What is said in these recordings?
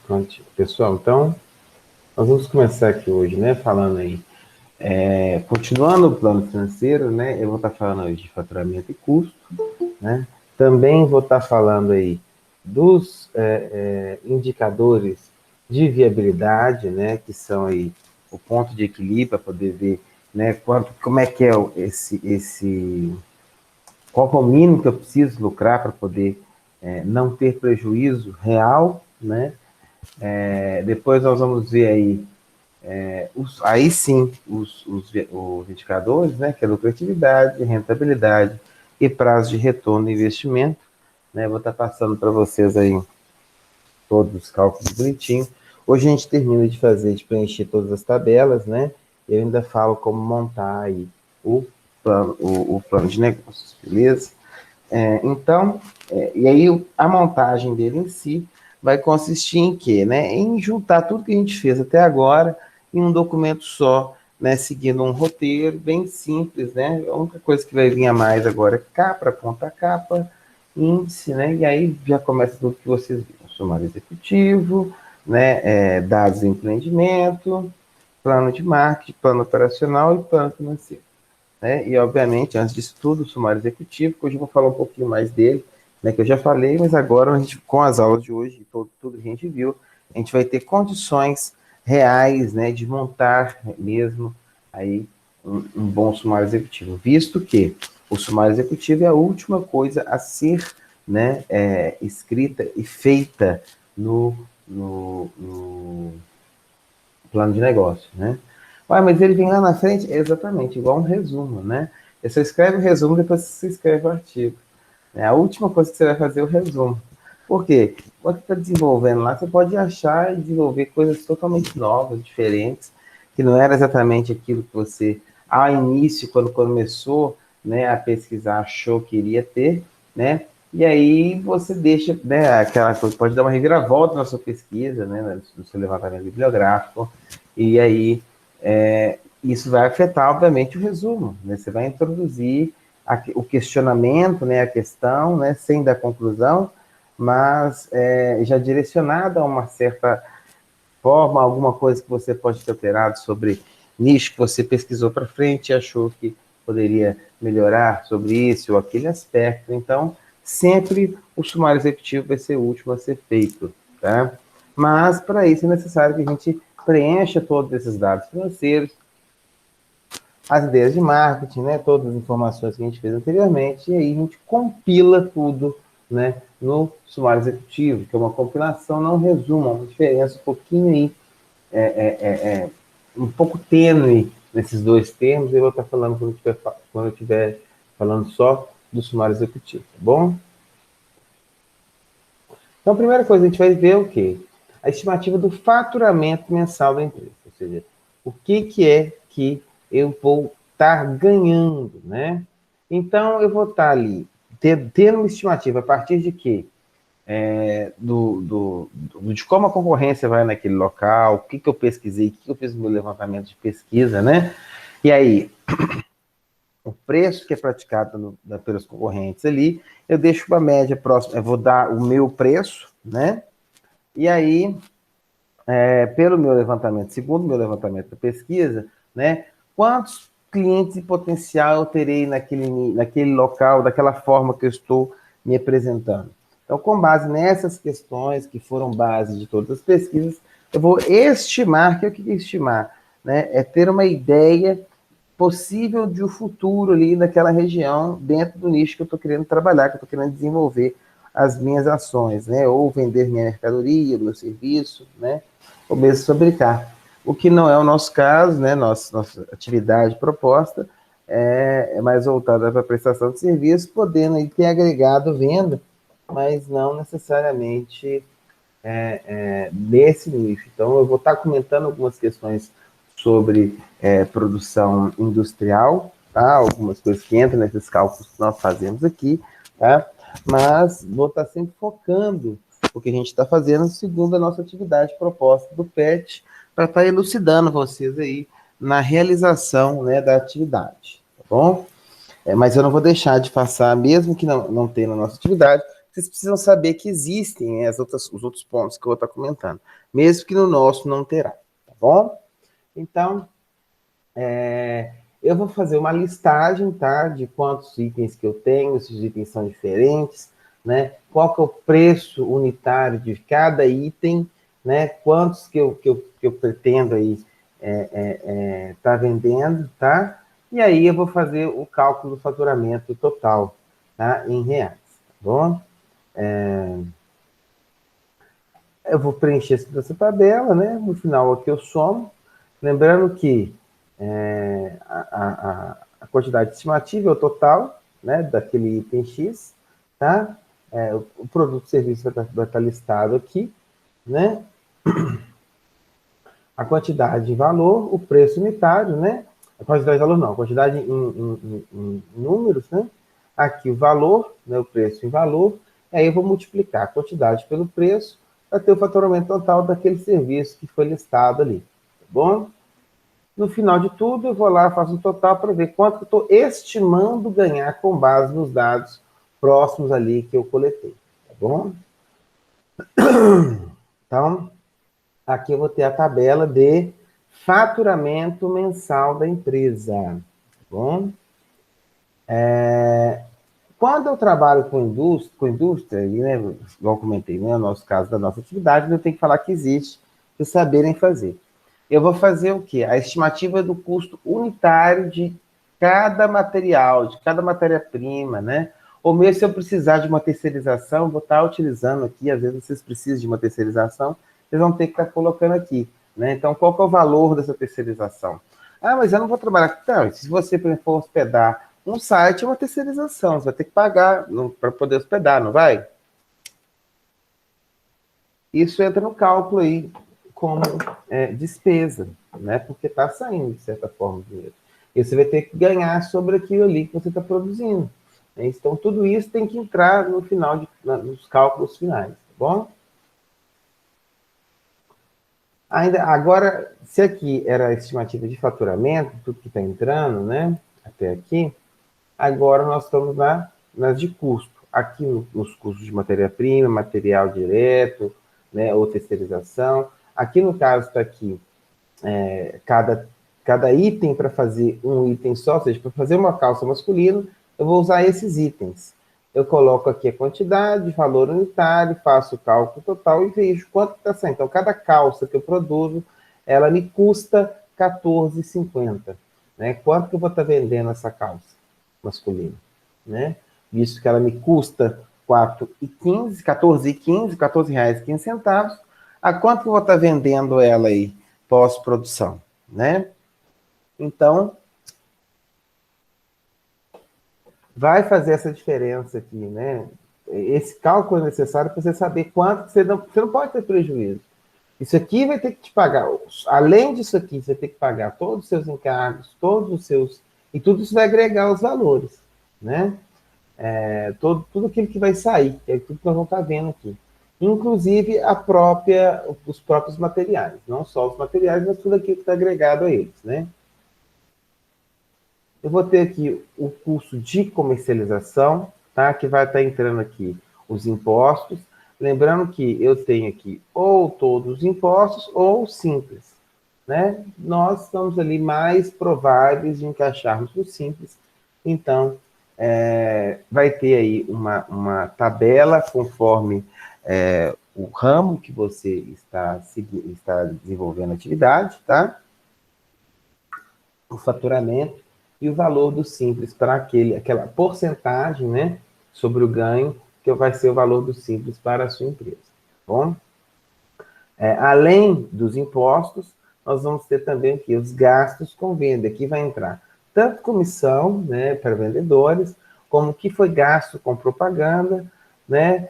Pronto. Pessoal, então, nós vamos começar aqui hoje, né, falando aí, continuando o plano financeiro, né, eu vou estar falando hoje de faturamento e custo, né, também vou estar falando aí dos indicadores de viabilidade, né, que são aí o ponto de equilíbrio para poder ver, né, como é que é qual é o mínimo que eu preciso lucrar para poder não ter prejuízo real, né? Depois nós vamos ver aí, aí sim, os indicadores, né? Que é lucratividade, rentabilidade e prazo de retorno do investimento, né? Vou estar passando para vocês aí todos os cálculos bonitinho. Hoje a gente termina de preencher todas as tabelas, né? Eu ainda falo como montar aí o plano de negócios, beleza? Então, e aí a montagem dele em si vai consistir em quê? Né? Em juntar tudo que a gente fez até agora em um documento só, né? Seguindo um roteiro bem simples, né? A única coisa que vai vir a mais agora é capa, ponta capa, índice, né? E aí já começa tudo que vocês viram: sumário executivo, né? Dados de empreendimento, plano de marketing, plano operacional e plano financeiro. Né? E, obviamente, antes disso tudo, o sumário executivo, que hoje eu vou falar um pouquinho mais dele, né, que eu já falei, mas agora, com as aulas de hoje, tudo que a gente viu, a gente vai ter condições reais, né, de montar mesmo aí um bom sumário executivo, visto que o sumário executivo é a última coisa a ser, né, escrita e feita no plano de negócio, né? Ah, mas ele vem lá na frente, exatamente, igual um resumo, né? Você escreve o resumo, depois você escreve o artigo. A última coisa que você vai fazer é o resumo. Por quê? Quando você está desenvolvendo lá, você pode achar e desenvolver coisas totalmente novas, diferentes, que não era exatamente aquilo que você, ao início, quando começou, né, a pesquisar, achou que iria ter, né? E aí você deixa, né, aquela coisa, pode dar uma reviravolta na sua pesquisa, né, no seu levantamento bibliográfico, e aí isso vai afetar, obviamente, o resumo, né? Você vai introduzir o questionamento, né, a questão, né, sem dar conclusão, mas já direcionada a uma certa forma, alguma coisa que você pode ter alterado sobre nicho que você pesquisou para frente e achou que poderia melhorar sobre isso ou aquele aspecto. Então, sempre o sumário executivo vai ser o último a ser feito, tá? Mas, para isso, é necessário que a gente preencha todos esses dados financeiros, as ideias de marketing, né, todas as informações que a gente fez anteriormente, e aí a gente compila tudo, né, no sumário executivo, que é uma compilação, não resumo, uma diferença um pouquinho aí, um pouco tênue nesses dois termos. Eu vou estar falando quando eu estiver falando só do sumário executivo, tá bom? Então, a primeira coisa, a gente vai ver o quê? A estimativa do faturamento mensal da empresa, ou seja, o que é que eu vou estar ganhando, né? Então, eu vou estar ali tendo uma estimativa a partir de quê? De como a concorrência vai naquele local, o que eu pesquisei, o que eu fiz no meu levantamento de pesquisa, né? E aí, o preço que é praticado pelos concorrentes ali, eu deixo uma média próxima, eu vou dar o meu preço, né? E aí, pelo meu levantamento, segundo o meu levantamento da pesquisa, né, quantos clientes em potencial eu terei naquele local, daquela forma que eu estou me apresentando. Então, com base nessas questões, que foram base de todas as pesquisas, eu vou estimar, que é o que é estimar? Né? É ter uma ideia possível de um futuro ali naquela região, dentro do nicho que eu estou querendo trabalhar, que eu estou querendo desenvolver as minhas ações, né? Ou vender minha mercadoria, meu serviço, né? Ou mesmo fabricar. O que não é o nosso caso, né? Nossa atividade proposta é mais voltada para a prestação de serviço, podendo aí ter agregado venda, mas não necessariamente nesse nicho. Então, eu vou estar comentando algumas questões sobre produção industrial, tá? Algumas coisas que entram nesses cálculos que nós fazemos aqui, tá? Mas vou estar sempre focando o que a gente está fazendo segundo a nossa atividade proposta do PET, para estar elucidando vocês aí na realização, né, da atividade, tá bom? Mas eu não vou deixar de passar, mesmo que não tenha na nossa atividade, vocês precisam saber que existem os outros pontos que eu vou estar comentando, mesmo que no nosso não terá, tá bom? Então, eu vou fazer uma listagem, tá, de quantos itens que eu tenho, esses itens são diferentes, né? Qual que é o preço unitário de cada item, né? Quantos que eu pretendo aí tá vendendo, tá? E aí eu vou fazer o cálculo do faturamento total, tá? Em reais, tá bom? Eu vou preencher essa tabela, né? No final aqui eu somo, lembrando que a quantidade estimativa é o total, né? Daquele item X, tá? O produto e serviço vai estar listado aqui, né? A quantidade de valor, o preço unitário, né? A quantidade de valor não, a quantidade em números, né? Aqui o valor, né? O preço em valor, aí eu vou multiplicar a quantidade pelo preço para ter o faturamento total daquele serviço que foi listado ali, tá bom? No final de tudo, eu vou lá, faço um total para ver quanto eu estou estimando ganhar com base nos dados próximos ali que eu coletei, tá bom? Então, aqui eu vou ter a tabela de faturamento mensal da empresa, tá bom? Quando eu trabalho com indústria, né, igual eu comentei, né, no nosso caso da nossa atividade, eu tenho que falar que existe, para saberem fazer. Eu vou fazer o quê? A estimativa do custo unitário de cada material, de cada matéria-prima, né? Ou mesmo se eu precisar de uma terceirização, vou estar utilizando aqui, às vezes vocês precisam de uma terceirização, vocês vão ter que estar colocando aqui, né? Então, qual que é o valor dessa terceirização? Ah, mas eu não vou trabalhar. Não, se você, por exemplo, for hospedar um site, é uma terceirização, você vai ter que pagar para poder hospedar, não vai? Isso entra no cálculo aí como despesa, né? Porque está saindo, de certa forma, dinheiro. E você vai ter que ganhar sobre aquilo ali que você está produzindo. Né? Então, tudo isso tem que entrar no final, nos cálculos finais, tá bom? Agora, se aqui era a estimativa de faturamento, tudo que está entrando, né? Até aqui, agora nós estamos nas de custo. Aqui nos custos de matéria-prima, material direto, né, ou terceirização. Aqui no caso está aqui cada item para fazer um item só, ou seja, para fazer uma calça masculina, eu vou usar esses itens. Eu coloco aqui a quantidade, valor unitário, faço o cálculo total e vejo quanto está saindo. Então, cada calça que eu produzo, ela me custa R$14,50. Né? Quanto que eu vou estar vendendo essa calça masculina? Né? Visto que ela me custa R$14,15, a quanto que eu vou estar vendendo ela aí pós-produção? Né? Então, vai fazer essa diferença aqui, né? Esse cálculo é necessário para você saber quanto você não pode ter prejuízo. Isso aqui vai ter que te pagar, além disso aqui, você tem que pagar todos os seus encargos, todos os seus, e tudo isso vai agregar os valores, né? Tudo aquilo que vai sair, que é tudo que nós vamos estar vendo aqui. Inclusive os próprios materiais, não só os materiais, mas tudo aquilo que está agregado a eles, né? Eu vou ter aqui o custo de comercialização, tá? Que vai estar entrando aqui os impostos. Lembrando que eu tenho aqui ou todos os impostos ou simples, né? Nós estamos ali mais prováveis de encaixarmos no simples. Então, vai ter aí uma tabela conforme o ramo que você está desenvolvendo a atividade, tá? O faturamento e o valor do simples para aquela porcentagem, né, sobre o ganho, que vai ser o valor do simples para a sua empresa. Tá bom? Além dos impostos, nós vamos ter também aqui os gastos com venda. Aqui vai entrar tanto comissão, né, para vendedores, como o que foi gasto com propaganda, né,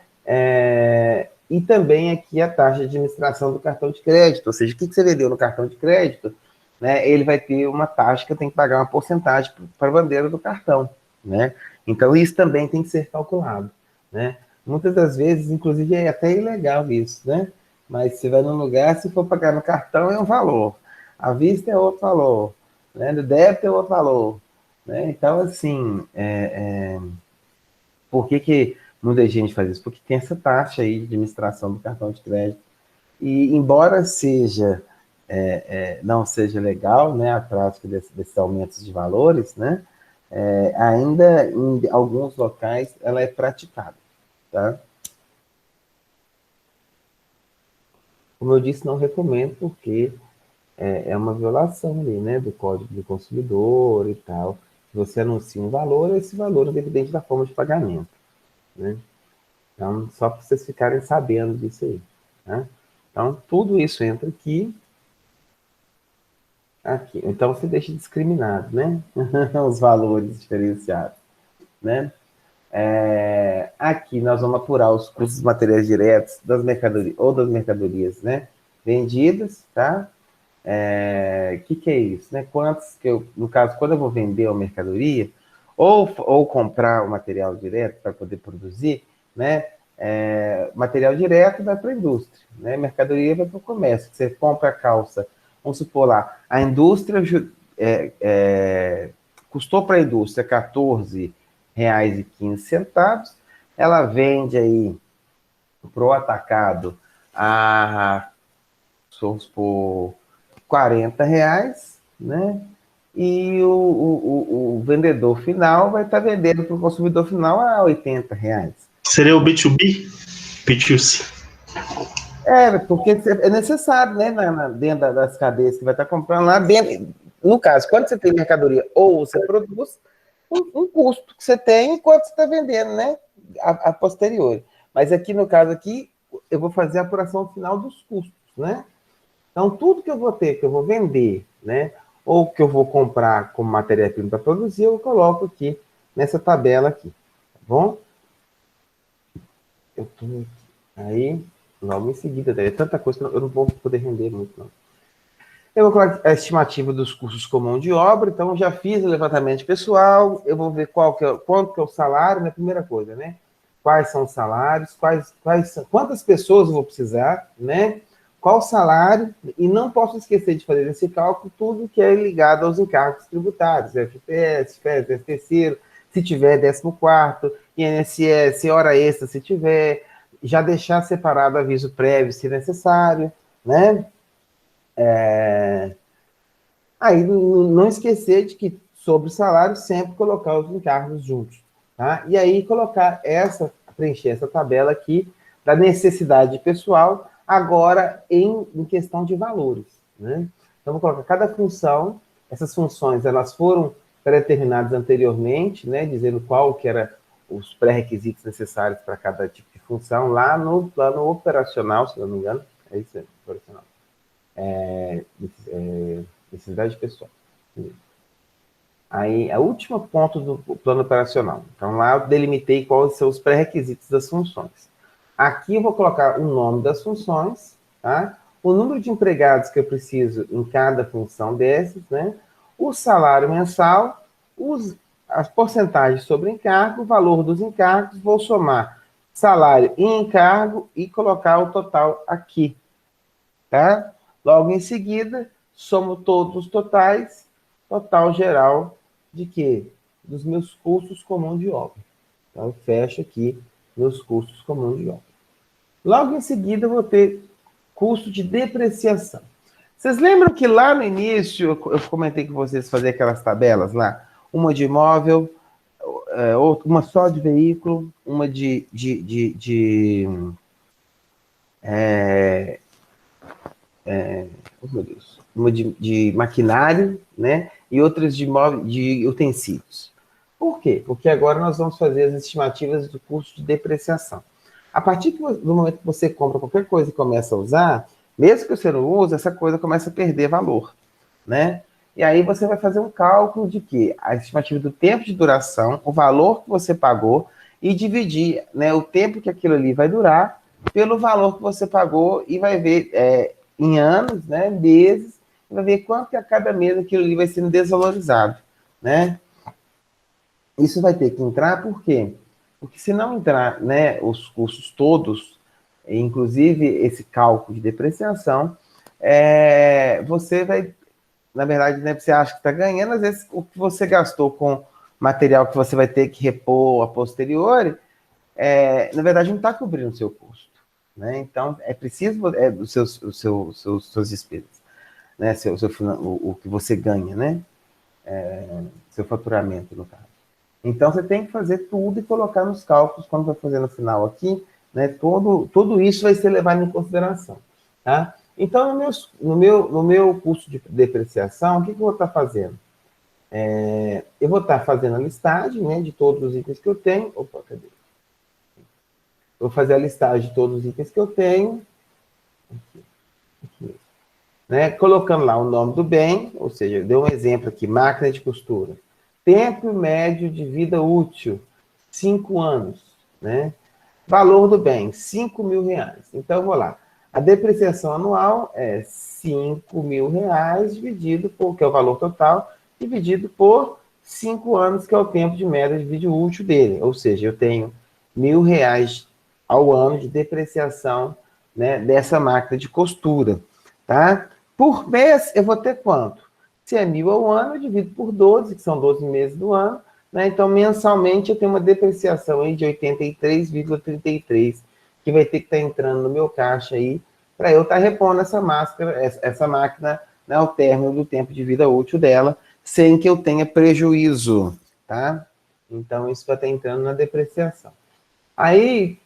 e também aqui a taxa de administração do cartão de crédito, ou seja, o que você vendeu no cartão de crédito, né, ele vai ter uma taxa que eu tenho que pagar uma porcentagem para a bandeira do cartão, né? Então, isso também tem que ser calculado, né? Muitas das vezes, inclusive, é até ilegal isso, né? Mas você vai num lugar, se for pagar no cartão, é um valor. À vista é outro valor, né? No débito é outro valor, né? Então, assim, por que que muita gente faz isso? Porque tem essa taxa aí de administração do cartão de crédito. E, embora seja, não seja legal, né, a prática desses aumentos de valores, né, ainda em alguns locais ela é praticada, tá? Como eu disse, não recomendo, porque é uma violação ali, né, do Código do Consumidor e tal. Se você anuncia um valor, esse valor é independente da forma de pagamento, né? Então, só para vocês ficarem sabendo disso aí, né? Então, tudo isso entra aqui, aqui. Então, você deixa discriminado, né? Os valores diferenciados, né? Aqui nós vamos apurar os custos dos materiais diretos das mercadorias ou das mercadorias, né? Vendidas, tá? Que é isso, né? Quantos que eu, no caso, quando eu vou vender uma mercadoria ou comprar o material direto para poder produzir, né? Material direto vai para a indústria, né? Mercadoria vai para o comércio. Você compra a calça, vamos supor lá, a indústria custou para a indústria R$ 14,15, ela vende aí para o atacado a, vamos supor, R$ 40, né? E o vendedor final vai estar vendendo para o consumidor final a R$ 80. Seria o B2B? B2C. Porque é necessário, né? Dentro das cadeias que vai estar comprando lá dentro. No caso, quando você tem mercadoria ou você produz, um custo que você tem enquanto você está vendendo, né? A posteriori. Mas aqui, no caso aqui, eu vou fazer a apuração final dos custos, né? Então, tudo que eu vou ter, que eu vou vender, né? Ou que eu vou comprar como matéria-prima para produzir, eu coloco aqui nessa tabela aqui, tá bom? Eu tô aí, logo em seguida, é tanta coisa que eu não vou poder render muito, não. Eu vou colocar a estimativa dos custos com mão de obra, então eu já fiz o levantamento pessoal, eu vou ver quanto que é o salário, né? Primeira coisa, né? Quais são os salários, quantas pessoas eu vou precisar, né? Qual o salário, e não posso esquecer de fazer esse cálculo tudo que é ligado aos encargos tributários, FPS, FES, terceiro, se tiver 14º, INSS, hora extra se tiver, já deixar separado aviso prévio se necessário, né? Aí não esquecer de que sobre o salário sempre colocar os encargos juntos, tá? E aí preencher essa tabela aqui da necessidade pessoal, agora em questão de valores, né? Então vou colocar cada função, essas funções elas foram pré-determinadas anteriormente, né? Dizendo qual que era os pré-requisitos necessários para cada tipo de função lá no plano operacional, se não me engano, é isso aí, operacional. Necessidade pessoal. Aí, a última ponto do plano operacional. Então, lá eu delimitei quais são os pré-requisitos das funções. Aqui eu vou colocar o nome das funções, tá? O número de empregados que eu preciso em cada função dessas, né? O salário mensal, as porcentagens sobre encargo, o valor dos encargos, vou somar salário e encargo e colocar o total aqui, tá? Logo em seguida, somo todos os totais, total geral de quê? Dos meus custos com mão de obra. Então, eu fecho aqui meus custos com mão de obra. Logo em seguida, eu vou ter custo de depreciação. Vocês lembram que lá no início eu comentei com vocês fazer aquelas tabelas lá? Uma de imóvel, uma só de veículo, uma oh, meu Deus, uma de maquinário, né? E outras de utensílios. Por quê? Porque agora nós vamos fazer as estimativas do custo de depreciação. A partir do momento que você compra qualquer coisa e começa a usar, mesmo que você não use, essa coisa começa a perder valor, né? E aí você vai fazer um cálculo de quê? A estimativa do tempo de duração, o valor que você pagou e dividir, né, o tempo que aquilo ali vai durar pelo valor que você pagou e vai ver em anos, né, meses, vai ver quanto que a cada mês aquilo ali vai sendo desvalorizado, né? Isso vai ter que entrar, por quê? Porque se não entrar, né, os custos todos, inclusive esse cálculo de depreciação, você vai, na verdade, né, você acha que está ganhando, às vezes o que você gastou com material que você vai ter que repor a posteriori, na verdade, não está cobrindo o seu custo. Né? Então, é preciso os suas despesas, né? O que você ganha, né? Seu faturamento, no caso. Então, você tem que fazer tudo e colocar nos cálculos, quando vai fazer no final aqui, né? Tudo isso vai ser levado em consideração. Tá? Então, no meu custo de depreciação, o que eu vou estar fazendo? Eu vou estar fazendo a listagem, né, de todos os itens que eu tenho. Opa, cadê? Vou fazer a listagem de todos os itens que eu tenho. Aqui, né, colocando lá o nome do bem, ou seja, eu dei um exemplo aqui, máquina de costura. Tempo médio de vida útil, 5 anos. Né? Valor do bem, R$ 5.000. Então, eu vou lá. A depreciação anual é R$ 5.000 dividido por, que é o valor total, dividido por 5 anos, que é o tempo de média de vida útil dele. Ou seja, eu tenho R$ 1.000 ao ano de depreciação, né, dessa máquina de costura. Tá? Por mês, eu vou ter quanto? Se é 1.000 ao ano, eu divido por 12, que são 12 meses do ano. Né? Então, mensalmente, eu tenho uma depreciação aí de 83,33, que vai ter que estar entrando no meu caixa aí, para eu estar repondo essa máquina, né, ao término do tempo de vida útil dela, sem que eu tenha prejuízo. Tá? Então, isso vai estar entrando na depreciação. Aí,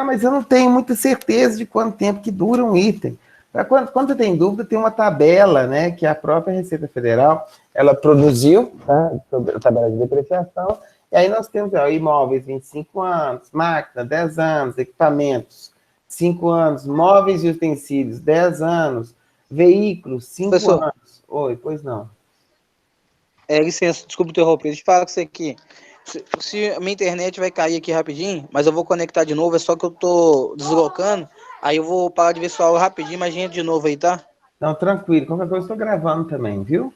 mas eu não tenho muita certeza de quanto tempo que dura um item. Quando você tem dúvida, tem uma tabela, né, que a própria Receita Federal, ela produziu, tá, sobre a tabela de depreciação, e aí nós temos imóveis 25 anos, máquina 10 anos, equipamentos 5 anos, móveis e utensílios 10 anos, veículos 5 Professor, anos. Oi, pois não. Licença, desculpa interromper, deixa eu falar com você aqui. Se a minha internet vai cair aqui rapidinho, mas eu vou conectar de novo, é só que eu tô deslocando, aí eu vou parar de ver sua aula rapidinho, mas entra de novo aí, tá? Não, tranquilo, qualquer coisa eu estou gravando também, viu?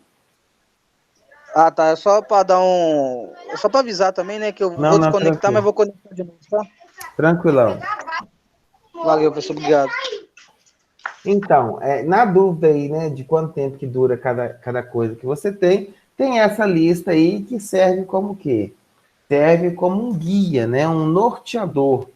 Ah, tá, é só pra dar é só pra avisar também, né, que eu Não, vou desconectar, tranquilo. mas vou conectar de novo, tá? Tranquilão. Valeu, professor, obrigado. Então, na dúvida aí, né, de quanto tempo que dura cada coisa que você tem essa lista aí que serve como o quê? Serve como um guia, né, um norteador.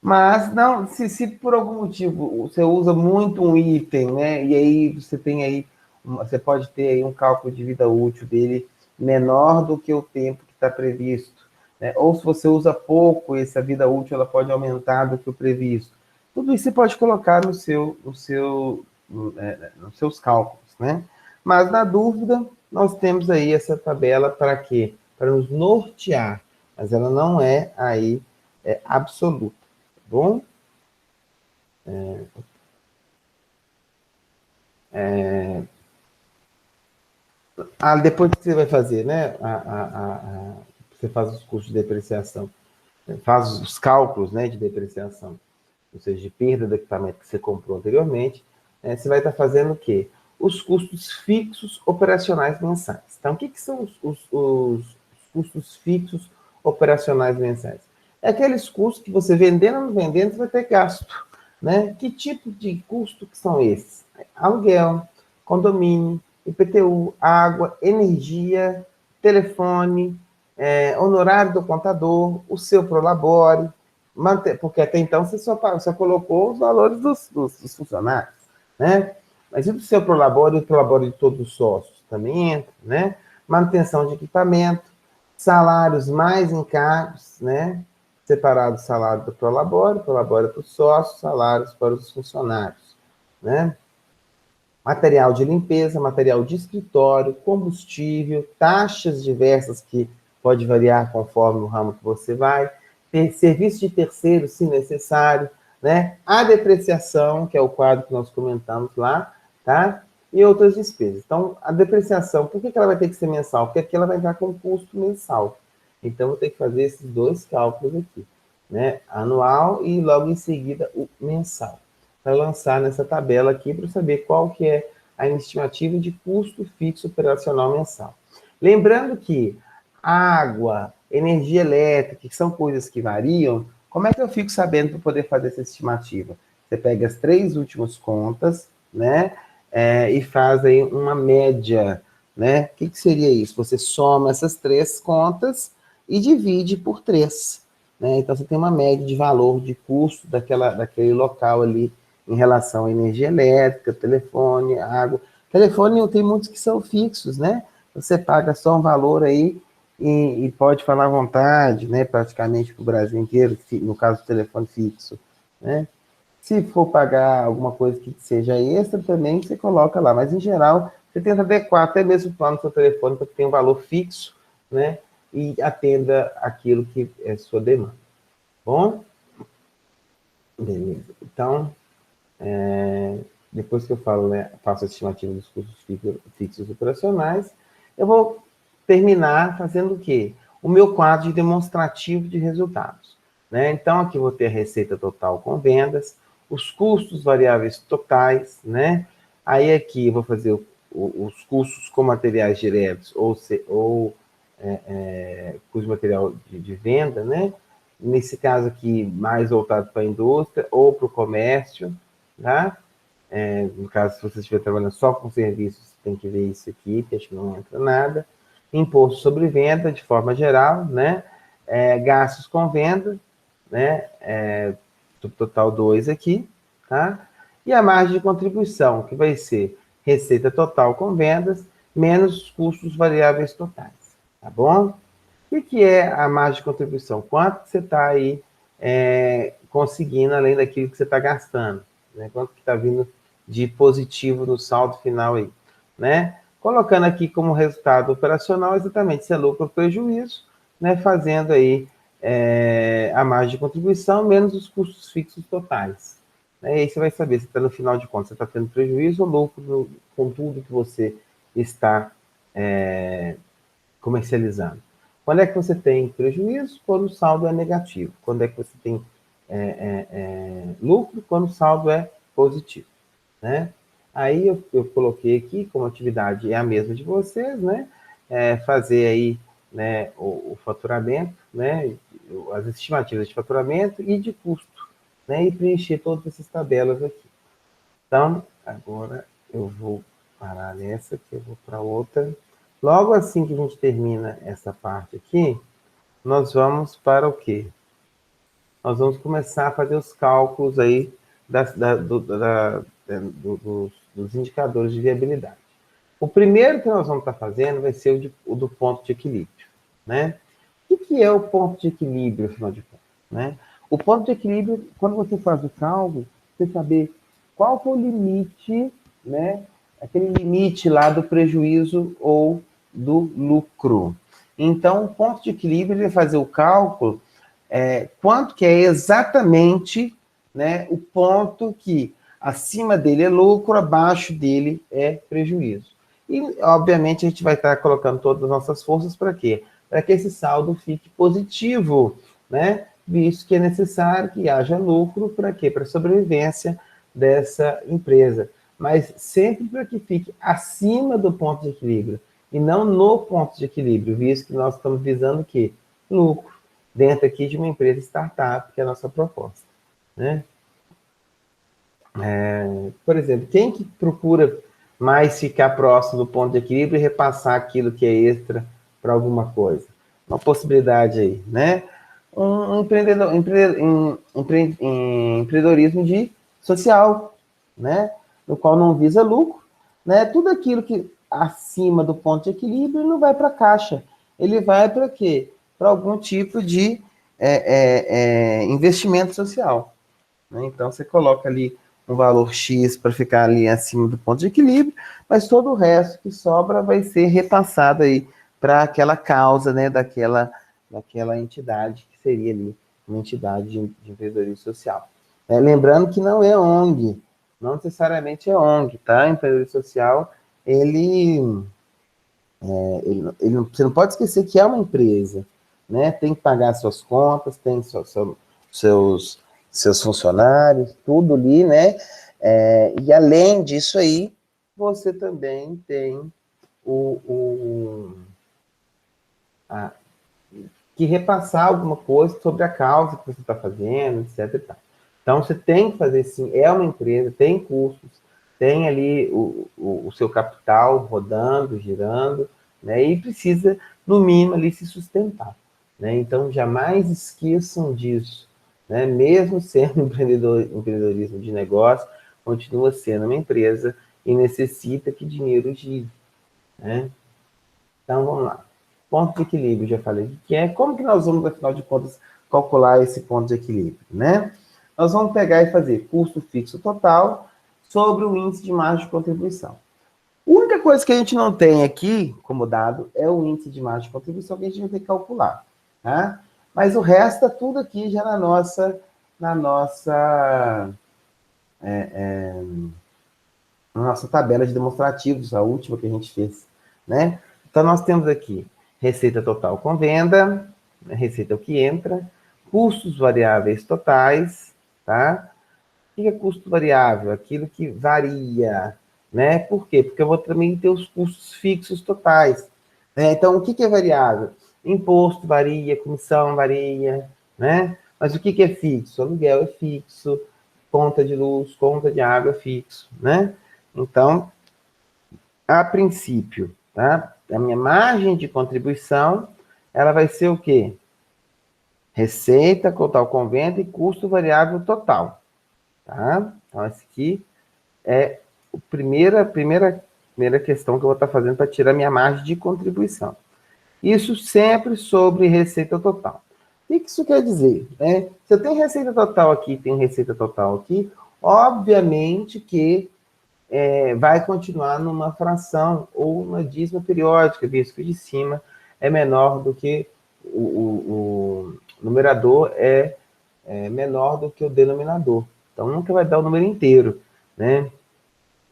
Mas não, se por algum motivo você usa muito um item, né, e aí você tem aí, você pode ter aí um cálculo de vida útil dele menor do que o tempo que está previsto, né? Ou se você usa pouco, essa vida útil ela pode aumentar do que o previsto. Tudo isso você pode colocar nos seus cálculos, né? Mas na dúvida, nós temos aí essa tabela para quê? Para nos nortear, mas ela não é aí absoluta. Bom? Depois que você vai fazer, né? Você faz os custos de depreciação, faz os cálculos, né, de depreciação, ou seja, de perda do equipamento que você comprou anteriormente, você vai estar fazendo o quê? Os custos fixos operacionais mensais. Então, o que são os custos fixos operacionais mensais? É aqueles custos que você vendendo ou não vendendo, você vai ter gasto. Né? Que tipo de custo que são esses? Aluguel, condomínio, IPTU, água, energia, telefone, honorário do contador, o seu prolabore, porque até então você só colocou os valores dos funcionários, né? Mas e do seu prolabore e o prolabore de todos os sócios? Também entra, né? Manutenção de equipamento, salários mais encargos, né? Separado o salário do prolabore para os sócios, salários para os funcionários, né? Material de limpeza, material de escritório, combustível, taxas diversas que pode variar conforme o ramo que você vai, ter serviço de terceiro, se necessário, né? A depreciação, que é o quadro que nós comentamos lá, tá? E outras despesas. Então, a depreciação, por que ela vai ter que ser mensal? Porque aqui ela vai entrar com custo mensal. Então, eu vou ter que fazer esses dois cálculos aqui, né? Anual e logo em seguida o mensal. Para lançar nessa tabela aqui para saber qual que é a estimativa de custo fixo operacional mensal. Lembrando que água, energia elétrica, que são coisas que variam, como é que eu fico sabendo para poder fazer essa estimativa? Você pega as 3 últimas contas, né? e faz aí uma média, né? O que seria isso? Você soma essas 3 contas e divide por 3, né? Então, você tem uma média de valor de custo daquele local ali em relação à energia elétrica, telefone, água. Telefone tem muitos que são fixos, né? Você paga só um valor aí e pode falar à vontade, né? Praticamente para o Brasil inteiro, no caso do telefone fixo, né? Se for pagar alguma coisa que seja extra também, você coloca lá. Mas, em geral, você tenta adequar até mesmo o plano do seu telefone para que tenha um valor fixo, né? E atenda aquilo que é sua demanda. Bom? Beleza. Então, depois que eu falo, né, faço a estimativa dos custos fixos operacionais, eu vou terminar fazendo o quê? O meu quadro de demonstrativo de resultados, né? Então, aqui eu vou ter a receita total com vendas, os custos variáveis totais, né? Aí aqui eu vou fazer os custos com materiais diretos ou custo de material de venda, né? Nesse caso aqui, mais voltado para a indústria ou para o comércio, tá? No caso, se você estiver trabalhando só com serviços, tem que ver isso aqui, que acho que não entra nada. Imposto sobre venda, de forma geral, né? Gastos com venda, né? Total 2 aqui, tá? E a margem de contribuição, que vai ser receita total com vendas, menos os custos variáveis totais, tá bom? O que é a margem de contribuição? Quanto que você está aí conseguindo, além daquilo que você está gastando, né? Quanto que está vindo de positivo no saldo final aí, né? Colocando aqui como resultado operacional exatamente se é lucro ou prejuízo, né? Fazendo aí a margem de contribuição menos os custos fixos totais. Né? E aí você vai saber se está no final de contas, você está tendo prejuízo ou lucro com tudo que você está comercializando. Quando é que você tem prejuízo? Quando o saldo é negativo. Quando é que você tem lucro? Quando o saldo é positivo, né? Aí eu coloquei aqui, como atividade é a mesma de vocês, né? Fazer aí, né, o faturamento, né? As estimativas de faturamento e de custo, né? E preencher todas essas tabelas aqui. Então, agora eu vou parar nessa, que eu vou para outra. Logo assim que a gente termina essa parte aqui, nós vamos para o quê? Nós vamos começar a fazer os cálculos aí dos indicadores de viabilidade. O primeiro que nós vamos estar fazendo vai ser o do ponto de equilíbrio, né? O que é o ponto de equilíbrio, afinal de contas, né? O ponto de equilíbrio, quando você faz o cálculo, você saber qual que é o limite, né? Aquele limite lá do prejuízo ou do lucro. Então, o ponto de equilíbrio ele vai fazer o cálculo quanto que é exatamente, né, o ponto que acima dele é lucro, abaixo dele é prejuízo. E, obviamente, a gente vai estar colocando todas as nossas forças para quê? Para que esse saldo fique positivo, né? Visto que é necessário que haja lucro para quê? Para a sobrevivência dessa empresa. Mas sempre para que fique acima do ponto de equilíbrio e não no ponto de equilíbrio, visto que nós estamos visando o quê? Lucro, dentro aqui de uma empresa startup, que é a nossa proposta, né? Por exemplo, quem que procura mais ficar próximo do ponto de equilíbrio e repassar aquilo que é extra para alguma coisa? Uma possibilidade aí, né? Empreendedorismo social, né? No qual não visa lucro, né? Tudo aquilo que acima do ponto de equilíbrio não vai para a caixa. Ele vai para quê? Para algum tipo de investimento social, né? Então, você coloca ali um valor X para ficar ali acima do ponto de equilíbrio, mas todo o resto que sobra vai ser repassado aí para aquela causa, né, daquela entidade, que seria ali uma entidade de empreendedorismo social. Lembrando que não é ONG, não necessariamente é ONG, tá? Empreendedorismo social, você não pode esquecer que é uma empresa, né? Tem que pagar suas contas, tem seus funcionários, tudo ali, né? E além disso aí, você também tem que repassar alguma coisa sobre a causa que você está fazendo, etc. E tal. Então, você tem que fazer sim, é uma empresa, tem custos, tem ali o seu capital rodando, girando, né? E precisa, no mínimo, ali se sustentar, né? Então, jamais esqueçam disso, né? Mesmo sendo empreendedorismo de negócio, continua sendo uma empresa e necessita que dinheiro gire, né? Então, vamos lá. Ponto de equilíbrio, já falei o que é. Como que nós vamos, afinal de contas, calcular esse ponto de equilíbrio, né? Nós vamos pegar e fazer custo fixo total sobre o índice de margem de contribuição. A única coisa que a gente não tem aqui, como dado, é o índice de margem de contribuição que a gente vai ter que calcular, tá? Mas o resto está tudo aqui já na nossa tabela de demonstrativos, a última que a gente fez, né? Então, nós temos aqui receita total com venda, receita é o que entra, custos variáveis totais, tá? O que é custo variável? Aquilo que varia, né? Por quê? Porque eu vou também ter os custos fixos totais, né? Então, o que é variável? Imposto varia, comissão varia, né? Mas o que é fixo? Aluguel é fixo, conta de luz, conta de água é fixo, né? Então, a princípio, tá? A minha margem de contribuição, ela vai ser o quê? Receita total com venda e custo variável total, tá? Então, esse aqui é a primeira questão que eu vou estar fazendo para tirar minha margem de contribuição. Isso sempre sobre receita total. O que isso quer dizer, né? Se eu tenho receita total aqui, tenho receita total aqui, obviamente que vai continuar numa fração ou uma dízima periódica, visto que de cima é menor do que o numerador é menor do que o denominador. Então, nunca vai dar o número inteiro, né?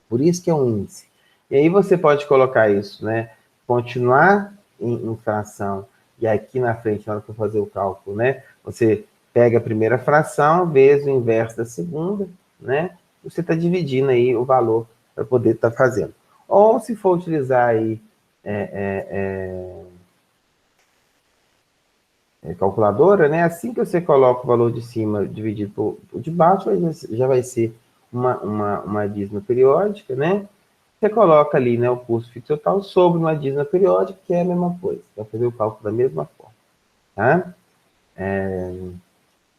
Por isso que é um índice. E aí você pode colocar isso, né? Continuar em fração, e aqui na frente, na hora que eu fazer o cálculo, né? Você pega a primeira fração, vezes o inverso da segunda, né? Você está dividindo aí o valor para poder estar fazendo. Ou se for utilizar aí calculadora, né? Assim que você coloca o valor de cima dividido por de baixo, já vai ser uma dízima periódica, né? Você coloca ali, né, o custo fixo total sobre uma dízima periódica, que é a mesma coisa. Vai fazer o cálculo da mesma forma, tá? Eu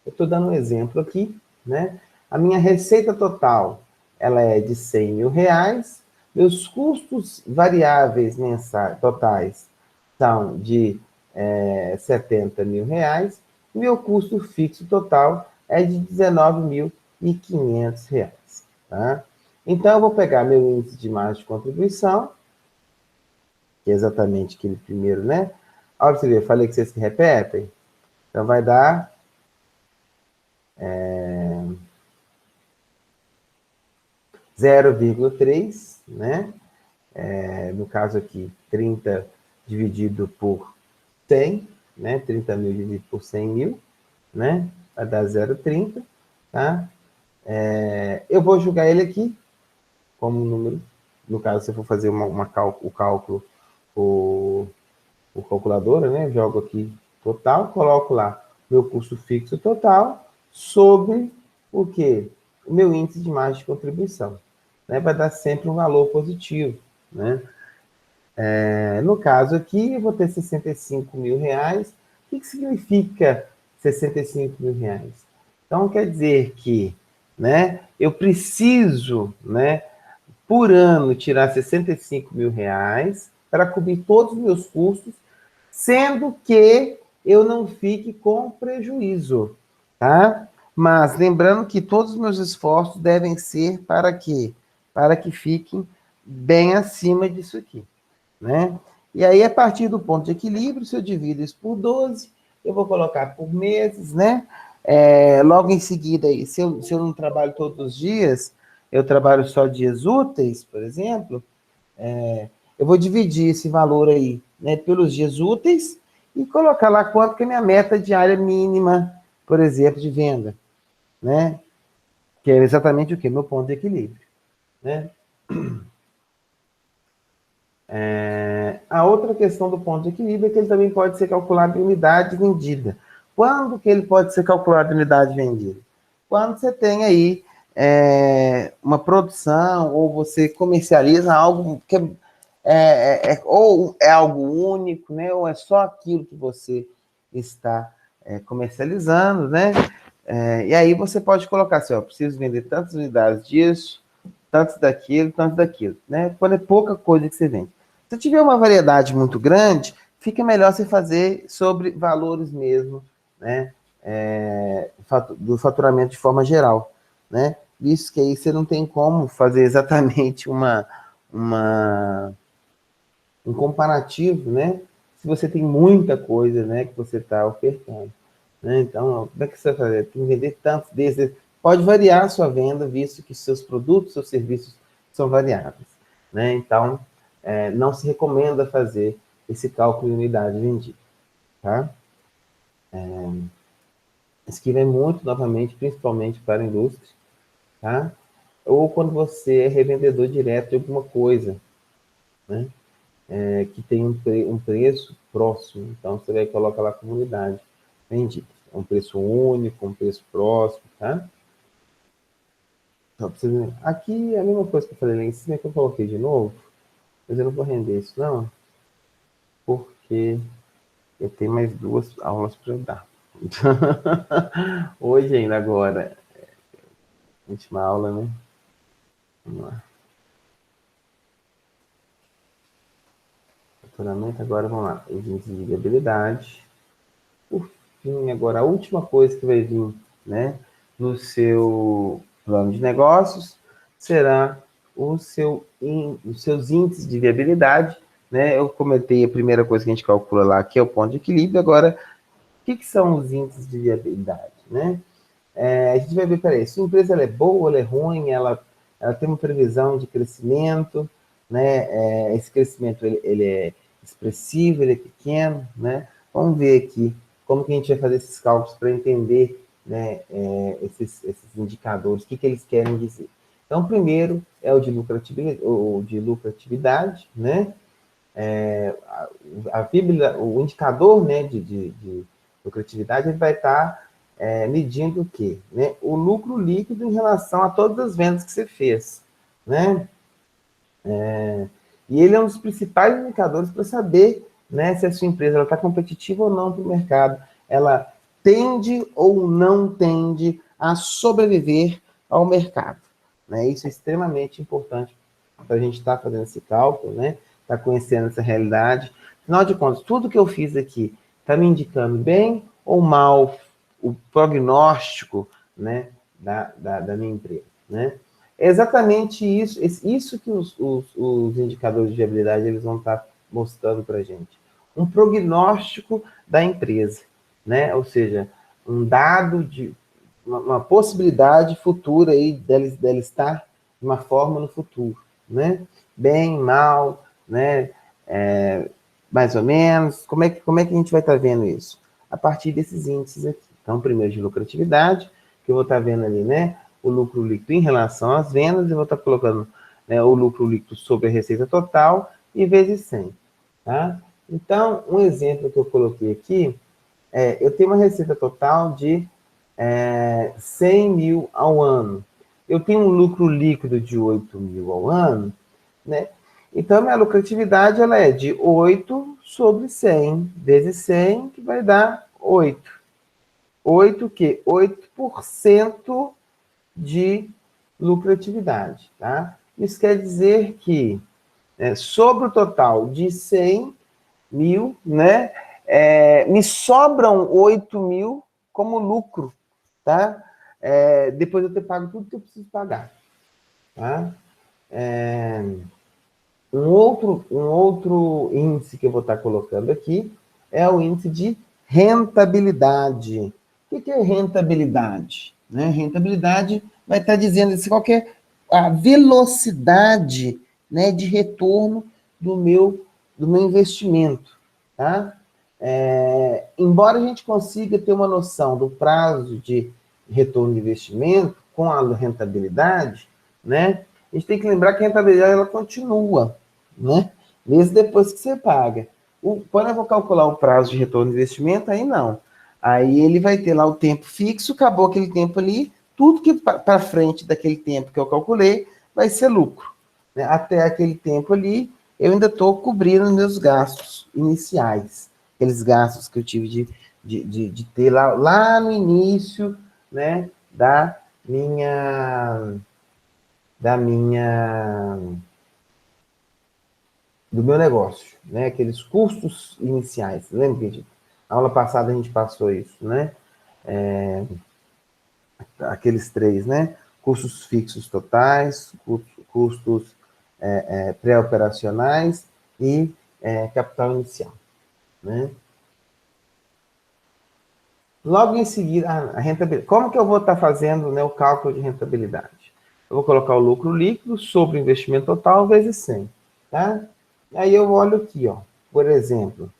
estou dando um exemplo aqui, né? A minha receita total, ela é de R$100.000. Meus custos variáveis mensais totais são de R$70.000. Meu custo fixo total é de R$19.500, tá? Então, eu vou pegar meu índice de margem de contribuição, que é exatamente aquele primeiro, né? Olha, você vê, eu falei que vocês se repetem. Então, vai dar 0,3, né? No caso aqui, 30 dividido por 100, né? 30.000 dividido por 100.000, né? Vai dar 0,30, tá? Eu vou jogar ele aqui como número. No caso, se eu for fazer o cálculo por calculadora, né? Jogo aqui total, coloco lá meu custo fixo total sobre o quê? O meu índice de margem de contribuição, né? Vai dar sempre um valor positivo, né? No caso aqui, eu vou ter R$65.000. O que significa R$65.000? Então, quer dizer que, né, eu preciso, né, por ano, tirar R$65.000 para cobrir todos os meus custos, sendo que eu não fique com prejuízo, tá? Mas lembrando que todos os meus esforços devem ser para quê? Para que fiquem bem acima disso aqui, né? E aí, a partir do ponto de equilíbrio, se eu divido isso por 12, eu vou colocar por meses, né? Logo em seguida, aí, se eu não trabalho todos os dias, eu trabalho só dias úteis, por exemplo, eu vou dividir esse valor aí, né, pelos dias úteis e colocar lá quanto que é a minha meta diária mínima, por exemplo, de venda, né? Que é exatamente o quê? Meu ponto de equilíbrio, né? A outra questão do ponto de equilíbrio é que ele também pode ser calculado em unidade vendida. Quando que ele pode ser calculado em unidade vendida? Quando você tem aí uma produção, ou você comercializa algo que ou é algo único, né? Ou é só aquilo que você está comercializando, né? E aí você pode colocar assim, ó, preciso vender tantas unidades disso, tantos daquilo, né? Quando é pouca coisa que você vende. Se tiver uma variedade muito grande, fica melhor você fazer sobre valores mesmo, né? Do faturamento de forma geral, né? Isso que aí você não tem como fazer exatamente um comparativo, né? Se você tem muita coisa, né, que você está ofertando, né? Então, como é que você vai fazer? Tem que vender tantos desses. Pode variar a sua venda, visto que seus produtos, seus serviços são variáveis, né? Então, não se recomenda fazer esse cálculo de unidade vendida, tá? Isso que vem muito, novamente, principalmente para a indústria, tá? Ou quando você é revendedor direto de alguma coisa, né? Que tem um preço próximo, então você vai colocar lá como unidade vendida. Um preço único, um preço próximo, tá? Então, aqui é a mesma coisa que eu falei lá em cima, que eu coloquei de novo, mas eu não vou render isso não, porque eu tenho mais 2 aulas para eu dar. Hoje ainda agora, última aula, né? Vamos lá. Faturamento, agora vamos lá. Os índices de viabilidade. Por fim, agora a última coisa que vai vir, né, no seu plano de negócios será os seus índices de viabilidade, né? Eu comentei a primeira coisa que a gente calcula lá, que é o ponto de equilíbrio. Agora, o que são os índices de viabilidade, né? A gente vai ver, peraí, se a empresa ela é boa, ela é ruim, ela tem uma previsão de crescimento, né? Esse crescimento ele é expressivo, ele é pequeno, né? Vamos ver aqui como que a gente vai fazer esses cálculos para entender, né, esses indicadores, o que eles querem dizer. Então, primeiro é o de lucratividade, né? O indicador, né, de lucratividade, ele vai estar medindo o quê? Né? O lucro líquido em relação a todas as vendas que você fez, né? E ele é um dos principais indicadores para saber, né, se a sua empresa está competitiva ou não para o mercado. Ela tende ou não tende a sobreviver ao mercado, né? Isso é extremamente importante para a gente estar fazendo esse cálculo, né? Estar conhecendo essa realidade. Afinal de contas, tudo que eu fiz aqui está me indicando bem ou mal o prognóstico, né, da minha empresa, né? É exatamente isso que os indicadores de viabilidade eles vão estar mostrando para a gente. Um prognóstico da empresa, né? Ou seja, um dado de uma possibilidade futura aí dela estar de uma forma no futuro, né? Bem, mal, né? Mais ou menos. Como é que a gente vai estar vendo isso? A partir desses índices aqui. Então, primeiro de lucratividade, que eu vou estar vendo ali, né? O lucro líquido em relação às vendas, eu vou estar colocando, né, o lucro líquido sobre a receita total e vezes 100, tá? Então, um exemplo que eu coloquei aqui, eu tenho uma receita total de 100 mil ao ano. Eu tenho um lucro líquido de 8 mil ao ano, né? Então, minha lucratividade ela é de 8 sobre 100 vezes 100, que vai dar 8. 8 o quê? 8% de lucratividade, tá? Isso quer dizer que sobre o total de 100 mil, né, me sobram 8 mil como lucro, tá? Depois de eu ter pago tudo que eu preciso pagar, tá? Um outro índice que eu vou estar colocando aqui é o índice de rentabilidade. O que é rentabilidade? Né? Rentabilidade vai estar dizendo qual que é a velocidade, né, de retorno do meu investimento. Tá? Embora a gente consiga ter uma noção do prazo de retorno de investimento com a rentabilidade, né, a gente tem que lembrar que a rentabilidade ela continua, né, mesmo depois que você paga. Quando eu vou calcular o prazo de retorno de investimento, aí não. Aí ele vai ter lá o tempo fixo, acabou aquele tempo ali, tudo que para frente daquele tempo que eu calculei vai ser lucro. Né? Até aquele tempo ali, eu ainda estou cobrindo meus gastos iniciais, aqueles gastos que eu tive de ter lá no início, né, do meu negócio, né, aqueles custos iniciais. Lembra que na aula passada a gente passou isso, né? Aqueles três, né? Custos fixos totais, custos pré-operacionais e capital inicial, né? Logo em seguida, a rentabilidade. Como que eu vou estar fazendo, né, o cálculo de rentabilidade? Eu vou colocar o lucro líquido sobre o investimento total vezes 100, tá? Aí eu olho aqui, ó, por exemplo,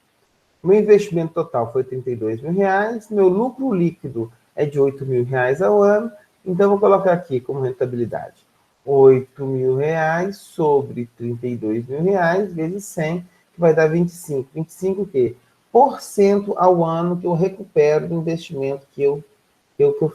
meu investimento total foi R$ 32.000, meu lucro líquido é de R$ 8.000 ao ano, então eu vou colocar aqui como rentabilidade R$ 8.000 sobre R$ 32.000 vezes 100, que vai dar 25. 25 o quê? Por cento ao ano que eu recupero do investimento que eu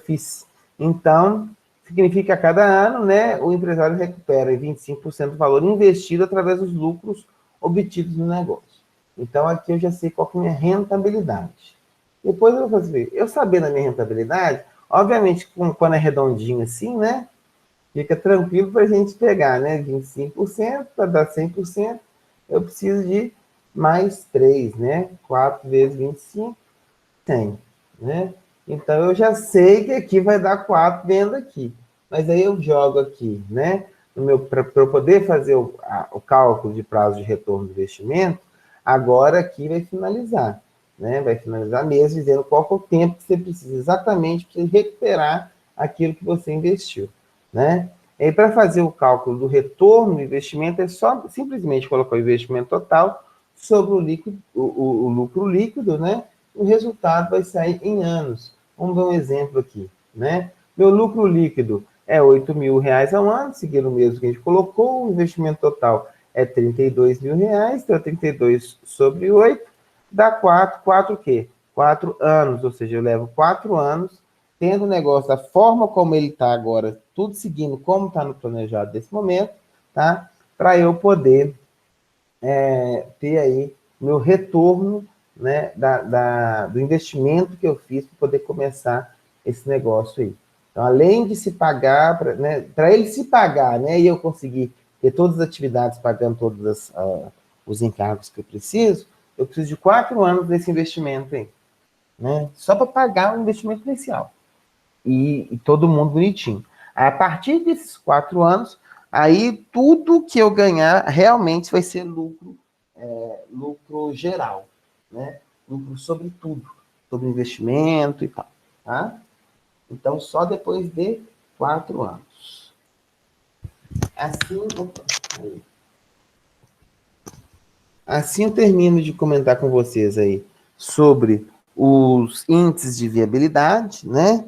fiz. Então, significa que a cada ano, né, o empresário recupera 25% do valor investido através dos lucros obtidos no negócio. Então, aqui eu já sei qual que é a minha rentabilidade. Depois eu vou fazer, eu sabendo a minha rentabilidade, obviamente, quando é redondinho assim, né, fica tranquilo para a gente pegar, né, 25% para dar 100%, eu preciso de mais 3, né, 4 vezes 25, 100, né? Então, eu já sei que aqui vai dar 4 vendo aqui. Mas aí eu jogo aqui, né, para eu poder fazer o cálculo de prazo de retorno do investimento, agora aqui vai finalizar, né? Vai finalizar mesmo dizendo qual é o tempo que você precisa exatamente para recuperar aquilo que você investiu, né? E para fazer o cálculo do retorno do investimento, é só simplesmente colocar o investimento total sobre o lucro líquido, né? O resultado vai sair em anos. Vamos dar um exemplo aqui, né? Meu lucro líquido é R$ 8.000 ao ano, seguindo o mesmo que a gente colocou, o investimento total é R$ 32.000, então 32 sobre 8, dá 4, 4 o quê? 4 anos, ou seja, eu levo 4 anos, tendo o negócio da forma como ele está agora, tudo seguindo como está no planejado desse momento, tá? Para eu poder ter aí meu retorno, né, do investimento que eu fiz para poder começar esse negócio aí. Então, além de se pagar, para ele se pagar, né, e eu conseguir ter todas as atividades pagando todos os encargos que eu preciso de 4 anos desse investimento aí, né, só para pagar o investimento inicial. E todo mundo bonitinho. A partir desses 4 anos, aí tudo que eu ganhar realmente vai ser lucro geral, né? Lucro sobre tudo, sobre investimento e tal, tá? Então, só depois de 4 anos. Assim eu termino de comentar com vocês aí sobre os índices de viabilidade, né?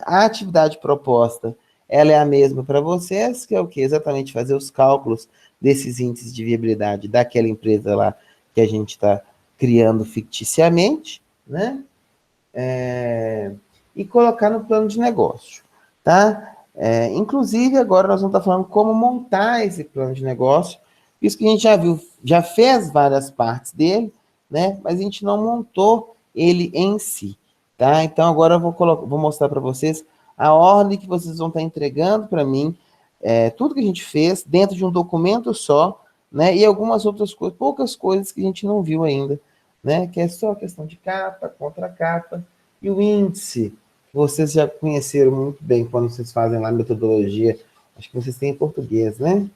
A atividade proposta, ela é a mesma para vocês, que é o que? Exatamente fazer os cálculos desses índices de viabilidade daquela empresa lá que a gente está criando ficticiamente, né? E colocar no plano de negócio, tá? Inclusive, agora nós vamos estar falando como montar esse plano de negócio, isso que a gente já viu, já fez várias partes dele, né? Mas a gente não montou ele em si, tá? Então, agora eu vou mostrar para vocês a ordem que vocês vão estar entregando para mim, tudo que a gente fez dentro de um documento só, né? E algumas outras coisas, poucas coisas que a gente não viu ainda, né? Que é só questão de capa, contracapa e o índice. Vocês já conheceram muito bem quando vocês fazem lá a metodologia. Acho que vocês têm em português, né?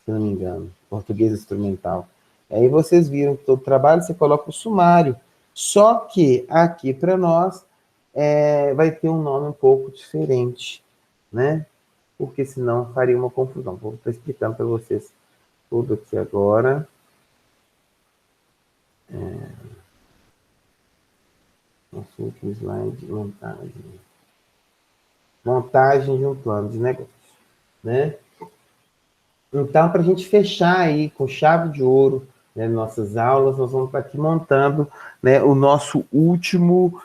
Se não me engano, português instrumental. Aí vocês viram que todo trabalho você coloca o sumário. Só que aqui para nós vai ter um nome um pouco diferente, né? Porque senão faria uma confusão. Vou estar explicando para vocês tudo aqui agora. Nosso último slide, montagem. Montagem de um plano de negócio, né? Então, para a gente fechar aí com chave de ouro, né, nossas aulas, nós vamos estar aqui montando, né, o nosso último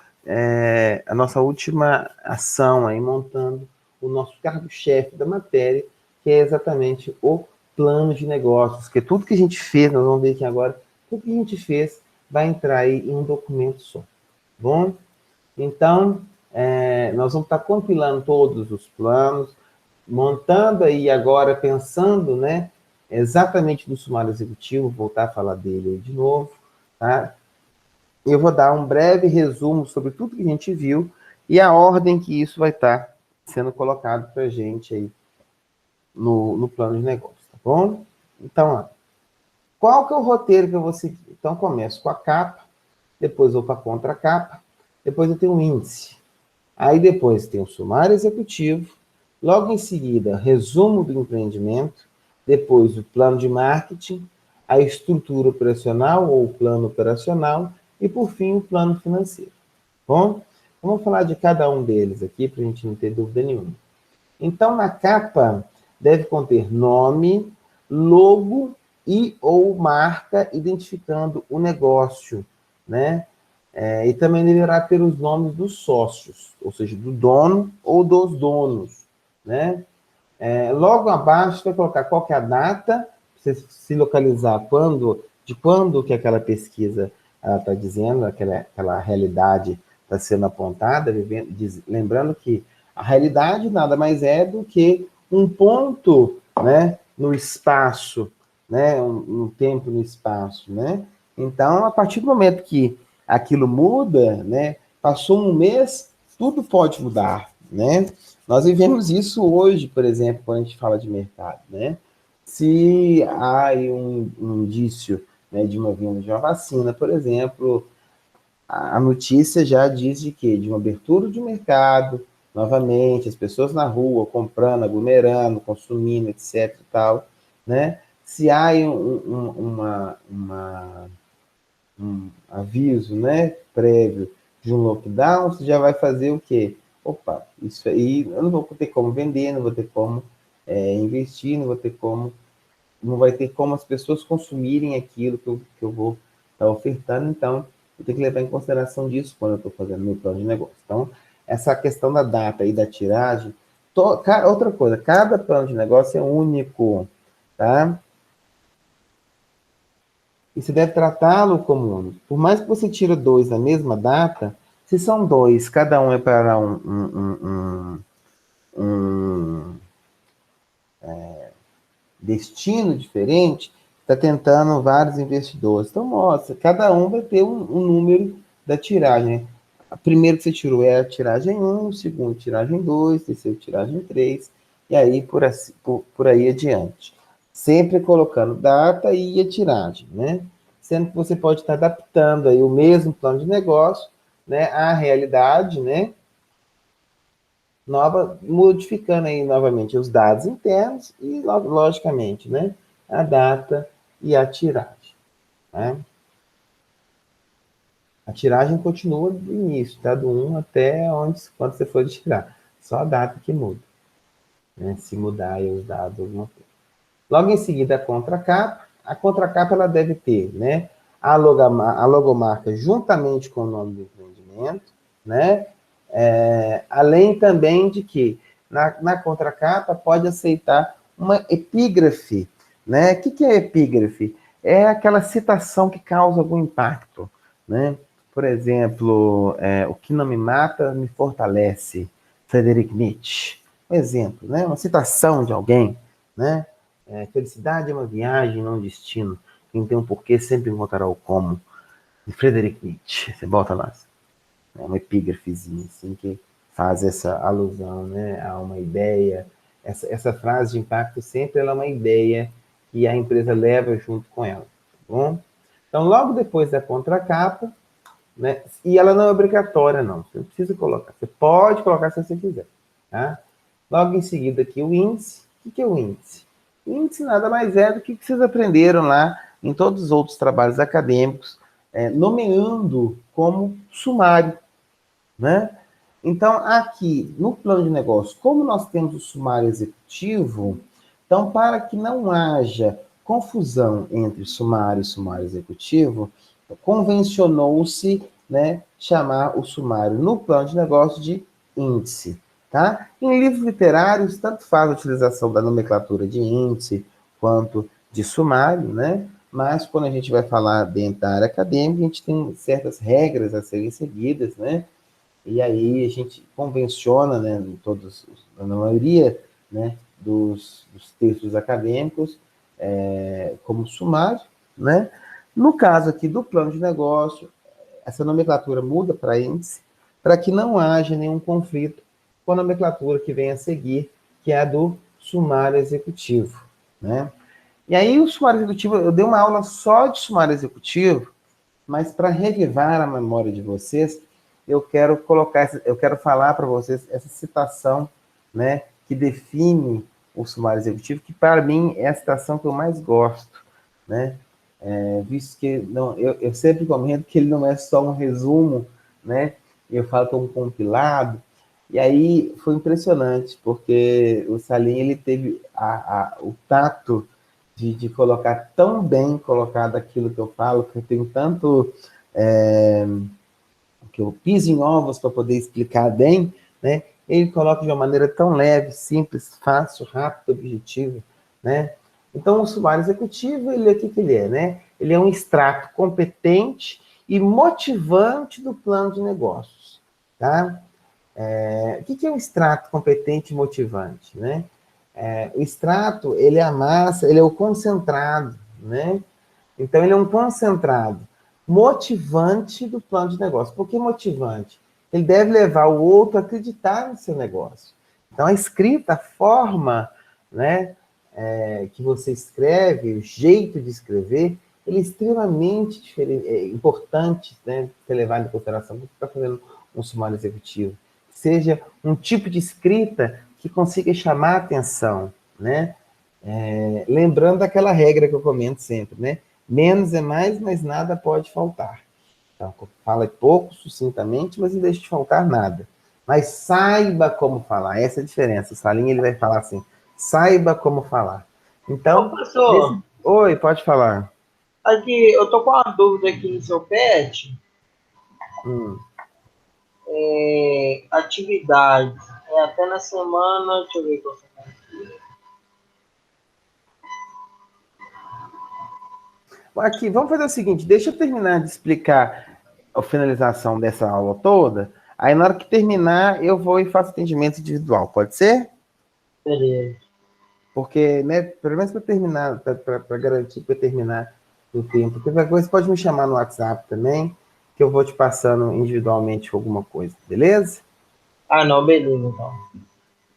a nossa última ação aí, montando o nosso cargo-chefe da matéria, que é exatamente o plano de negócios, que tudo que a gente fez, nós vamos ver aqui agora, tudo que a gente fez vai entrar aí em um documento só, tá bom? Então, nós vamos estar compilando todos os planos, montando aí agora, pensando, né, exatamente no sumário executivo, voltar a falar dele aí de novo, tá? Eu vou dar um breve resumo sobre tudo que a gente viu e a ordem que isso vai estar sendo colocado para a gente aí no plano de negócio, tá bom? Então, ó, qual que é o roteiro que eu vou seguir? Então, começo com a capa, depois vou para a contracapa, depois eu tenho o índice. Aí depois tem o sumário executivo, logo em seguida, resumo do empreendimento, depois o plano de marketing, a estrutura operacional ou o plano operacional e, por fim, o plano financeiro. Bom, vamos falar de cada um deles aqui para a gente não ter dúvida nenhuma. Então, na capa, deve conter nome, logo e ou marca identificando o negócio, né? E também deverá ter os nomes dos sócios, ou seja, do dono ou dos donos, né? Logo abaixo, vai colocar qual que é a data, para você se localizar de quando que aquela pesquisa está dizendo, aquela realidade está sendo apontada, lembrando que a realidade nada mais é do que um ponto, né, no espaço, né, um tempo no espaço, né? Então, a partir do momento que aquilo muda, né, passou um mês, tudo pode mudar, né? Nós vivemos isso hoje, por exemplo, quando a gente fala de mercado, né? Se há aí um indício, né, de uma vinda de uma vacina, por exemplo, a notícia já diz de quê? De uma abertura de mercado, novamente, as pessoas na rua comprando, aglomerando, consumindo, etc e tal, né? Se há aí um aviso, né, prévio de um lockdown, você já vai fazer o quê? Opa, isso aí eu não vou ter como vender, não vou ter como investir, não vai ter como as pessoas consumirem aquilo que eu vou estar ofertando, então eu tenho que levar em consideração disso quando eu estou fazendo meu plano de negócio. Então, essa questão da data e da tiragem, outra coisa, cada plano de negócio é único, tá? E você deve tratá-lo como único. Por mais que você tire dois na mesma data, se são dois, cada um é para um destino diferente, está tentando vários investidores. Então, mostra, cada um vai ter um número da tiragem. A primeira que você tirou é a tiragem 1, o segundo tiragem 2, terceiro tiragem 3, e aí por aí adiante. Sempre colocando data e a tiragem, né? Sendo que você pode estar adaptando aí o mesmo plano de negócio, né, à realidade, né? Modificando aí novamente os dados internos e, logicamente, né, a data e a tiragem. Né? A tiragem continua do início, tá? Do 1 até quando você for tirar. Só a data que muda. Né? Se mudar aí os dados, alguma coisa. Logo em seguida, a contracapa. A contracapa ela deve ter, né, a logomarca juntamente com o nome do empreendimento, né? Além também de que na contracapa pode aceitar uma epígrafe, né? O que é epígrafe? É aquela citação que causa algum impacto, né? Por exemplo, o que não me mata me fortalece, Friedrich Nietzsche. Um exemplo, né? Uma citação de alguém, né? Felicidade é uma viagem, não um destino. Quem tem um porquê sempre encontrará o como. De Friedrich Nietzsche. Você bota lá. Uma epígrafezinha, assim, que faz essa alusão, né, a uma ideia. Essa frase de impacto sempre ela é uma ideia que a empresa leva junto com ela. Tá bom? Então, logo depois da contracapa, né, e ela não é obrigatória, não. Você não precisa colocar. Você pode colocar se você quiser. Tá? Logo em seguida aqui o índice. O que é o índice? O índice nada mais é do que vocês aprenderam lá em todos os outros trabalhos acadêmicos, nomeando como sumário. Né? Então, aqui no plano de negócio, como nós temos o sumário executivo, então, para que não haja confusão entre sumário e sumário executivo, convencionou-se né, chamar o sumário no plano de negócio de índice. Tá? Em livros literários, tanto faz a utilização da nomenclatura de índice quanto de sumário, né? Mas quando a gente vai falar dentro da área acadêmica, a gente tem certas regras a serem seguidas, né? E aí a gente convenciona, né, na maioria, né, dos textos acadêmicos, como sumário, né? No caso aqui do plano de negócio, essa nomenclatura muda para índice, para que não haja nenhum conflito com a nomenclatura que vem a seguir, que é a do sumário executivo, né? E aí o sumário executivo, eu dei uma aula só de sumário executivo, mas para revivar a memória de vocês, eu quero falar para vocês essa citação, né, que define o sumário executivo, que para mim é a citação que eu mais gosto, né? Visto que não, eu sempre comento que ele não é só um resumo, né? Eu falo que é um compilado. E aí foi impressionante, porque o Salim ele teve o tato de colocar tão bem colocado aquilo que eu falo, que eu tenho tanto que eu piso em ovos para poder explicar bem, né? Ele coloca de uma maneira tão leve, simples, fácil, rápida, objetiva, né? Então, o sumário executivo, o que ele é, né? Ele é um extrato competente e motivante do plano de negócios, tá? O que é um extrato competente e motivante, né? O extrato, ele é a massa, ele é o concentrado, né? Então, ele é um concentrado motivante do plano de negócio. Por que motivante? Ele deve levar o outro a acreditar no seu negócio. Então, a escrita, a forma, né, que você escreve, o jeito de escrever, ele é extremamente importante, né, ser levado em consideração quando você está fazendo um sumário executivo. Seja um tipo de escrita que consiga chamar a atenção, né? Lembrando daquela regra que eu comento sempre, né? Menos é mais, mas nada pode faltar. Então, fala pouco, sucintamente, mas não deixe de faltar nada. Mas saiba como falar, essa é a diferença. O Salim, ele vai falar assim, saiba como falar. Ô, Então, professor, oi, pode falar. aqui, eu tô com uma dúvida aqui no seu pet. Hum. Atividades. Até na semana, deixa eu ver qual semana. Aqui, vamos fazer o seguinte, deixa eu terminar de explicar a finalização dessa aula toda, aí na hora que terminar, eu vou e faço atendimento individual, pode ser? Beleza. Porque, né, pelo menos para terminar, para garantir para terminar o tempo. Qualquer coisa, você pode me chamar no WhatsApp também, que eu vou te passando individualmente alguma coisa, beleza? Ah, não, beleza, então.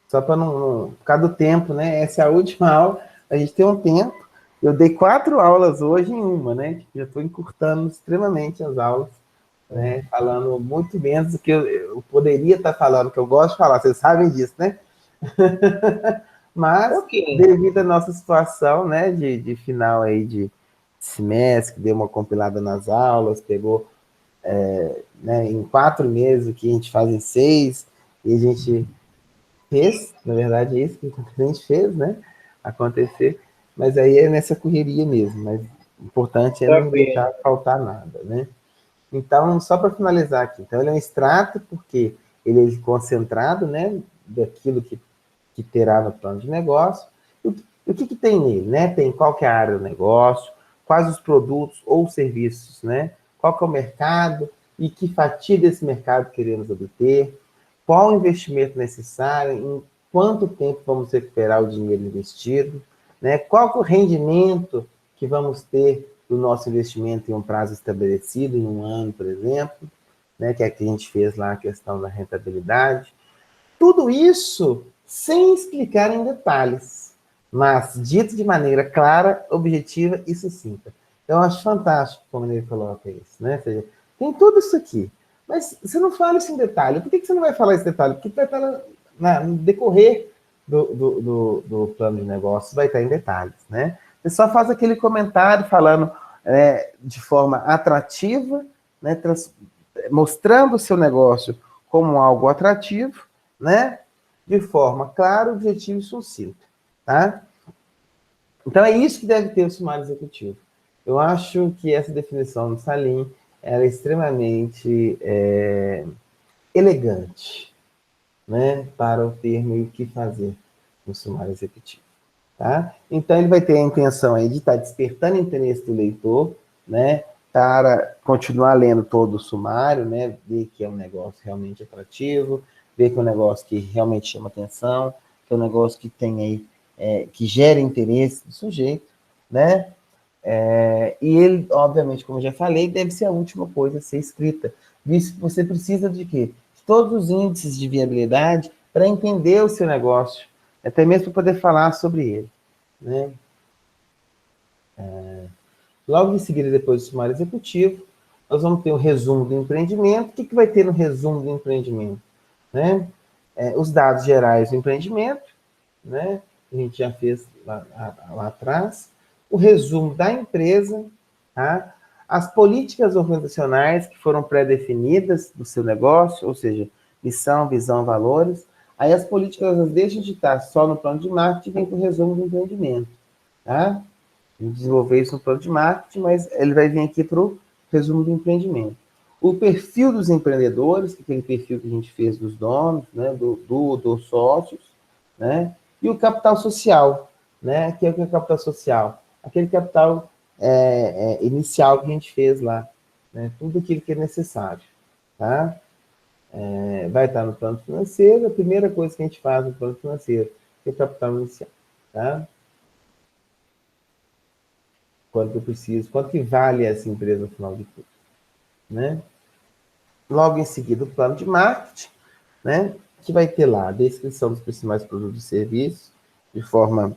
Só para não, por causa do tempo, né? Essa é a última aula, a gente tem um tempo. Eu dei 4 aulas hoje em uma, né? Já estou encurtando extremamente as aulas, né? Falando muito menos do que eu poderia estar falando, que eu gosto de falar, vocês sabem disso, né? Mas, Ok. devido à nossa situação, né, de final aí de semestre, que deu uma compilada nas aulas, pegou, né, em 4 meses o que a gente faz em 6, e a gente fez, na verdade, é isso que a gente fez, né, acontecer, mas aí é nessa correria mesmo, mas o importante é não Tranquilo. deixar faltar nada, né. Então, só para finalizar aqui, então ele é um extrato porque ele é concentrado, né, daquilo que terá no plano de negócio. O que tem nele, né? Tem qual que é a área do negócio, quais os produtos ou serviços, né? Qual que é o mercado e que fatia desse mercado queremos obter, qual o investimento necessário, em quanto tempo vamos recuperar o dinheiro investido, né? Qual que é o rendimento que vamos ter do nosso investimento em um prazo estabelecido, em um ano, por exemplo, né? Que é que a gente fez lá a questão da rentabilidade. Tudo isso sem explicar em detalhes, mas dito de maneira clara, objetiva e sucinta. Eu acho fantástico como ele coloca isso, né? Ou seja, tem tudo isso aqui, mas você não fala isso em detalhe. Por que você não vai falar esse detalhe? Porque vai estar no decorrer do plano de negócio, vai estar em detalhes, né? Você só faz aquele comentário falando de forma atrativa, né? Mostrando o seu negócio como algo atrativo, né? De forma clara, objetiva e sucinta, tá? Então é isso que deve ter o sumário executivo. Eu acho que essa definição do Salim, ela é extremamente elegante, né, para o termo o que fazer no sumário executivo. Tá? Então, ele vai ter a intenção aí de estar despertando o interesse do leitor, né, para continuar lendo todo o sumário, né, ver que é um negócio realmente atrativo, ver que é um negócio que realmente chama atenção, que é um negócio que tem aí, que gera interesse do sujeito, né, e ele, obviamente, como eu já falei, deve ser a última coisa a ser escrita. Visto que você precisa de quê? De todos os índices de viabilidade para entender o seu negócio, até mesmo para poder falar sobre ele, né? Logo em seguida, depois do sumário executivo, nós vamos ter o resumo do empreendimento. O que vai ter no resumo do empreendimento? Né? Os dados gerais do empreendimento, né? A gente já fez lá atrás, o resumo da empresa, tá? As políticas organizacionais que foram pré-definidas do seu negócio, ou seja, missão, visão, valores. Aí as políticas elas deixam de estar só no plano de marketing e vem para o resumo do empreendimento. Tá? Desenvolver isso no plano de marketing, mas ele vai vir aqui para o resumo do empreendimento. O perfil dos empreendedores, que é aquele perfil que a gente fez dos donos, né, dos sócios, né, e o capital social, né, que é o que é o capital social? Aquele capital inicial que a gente fez lá, né, tudo aquilo que é necessário, tá? Vai estar no plano financeiro, a primeira coisa que a gente faz no plano financeiro é o capital inicial, tá? Quanto eu preciso, quanto que vale essa empresa no final de tudo, né? Logo em seguida, o plano de marketing, né? Que vai ter lá a descrição dos principais produtos e serviços, de forma